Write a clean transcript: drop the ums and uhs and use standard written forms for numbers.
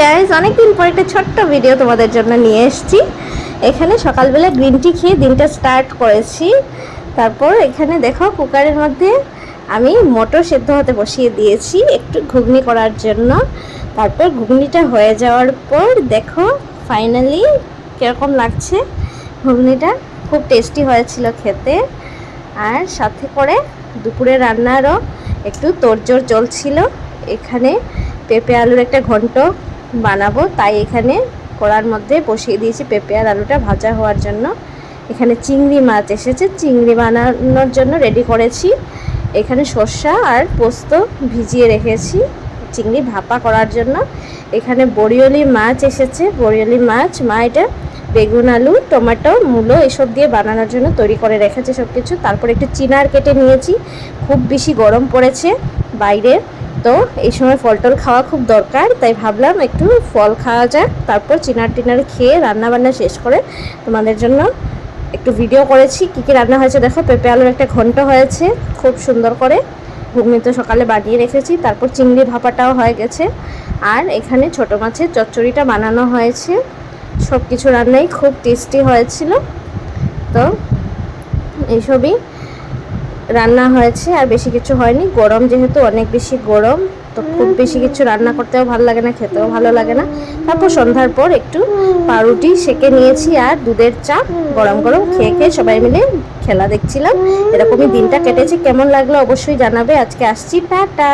Guys, অনেকদিন পর একটা ছোট্ট ভিডিও তোমাদের জন্য নিয়ে এসেছি। এখানে সকালবেলা গ্রিন টি খেয়ে দিনটা স্টার্ট করেছি। তারপর এখানে দেখো কুকারের মধ্যে আমি মটর সেদ্ধ হতে বসিয়ে দিয়েছি একটু ঘুগনি করার জন্য। তারপর ঘুগনিটা হয়ে যাওয়ার পর দেখো ফাইনালি কীরকম লাগছে। ঘুগনিটা খুব টেস্টি হয়েছিল খেতে। আর সাথে করে দুপুরে রান্নারও একটু তোড়জোড় চলছিল। এখানে পেঁপে আলুর একটা ঘন্ট বানাবো, তাই এখানে কড়ার মধ্যে বসিয়ে দিয়েছি পেঁপে আর আলুটা ভাজা হওয়ার জন্য। এখানে চিংড়ি মাছ এসেছে, চিংড়ি বানানোর জন্য রেডি করেছি। এখানে সর্ষা আর পোস্ত ভিজিয়ে রেখেছি চিংড়ি ভাপা করার জন্য। এখানে বড়িওলি মাছ এসেছে, বড়িওলি মাছ মা এটা বেগুন আলু টমেটো মূলো এসব দিয়ে বানানোর জন্য তৈরি করে রেখেছে সব কিছু। তারপর একটু চিনার কেটে নিয়েছি, খুব বেশি গরম পড়েছে বাইরে, তো এই সময় ফল টল খাওয়া খুব দরকার, তাই ভাবলাম একটু ফল খাওয়া যাক। তারপর চিনার টিনার খেয়ে রান্নাবান্না শেষ করে তোমাদের জন্য একটু ভিডিও করেছি কী কী রান্না হয়েছে। দেখো পেঁপে আলুর একটা ঘন্ট হয়েছে খুব সুন্দর করে, ঘুগনি তো সকালে বানিয়ে রেখেছি। তারপর চিংড়ি ভাপাটাও হয়ে গেছে। আর এখানে ছোটো মাছের চচ্চড়িটা বানানো হয়েছে। সব কিছু রান্নাই খুব টেস্টি হয়েছিল। তো এইসবই রান্না হয়েছে, আর বেশি কিছু হয়নি। গরম যেহেতু অনেক বেশি গরম, তো খুব বেশি কিছু রান্না করতেও ভালো লাগে না, খেতেও ভালো লাগে না। তারপর সন্ধ্যার পর একটু পাউরুটি সেকে নিয়েছি আর দুধের চা গরম গরম খেয়ে খেয়ে সবাই মিলে খেলা দেখছিলাম। এরকমই দিনটা কেটেছে। কেমন লাগলো অবশ্যই জানাবে। আজকে আসছি, টাটা।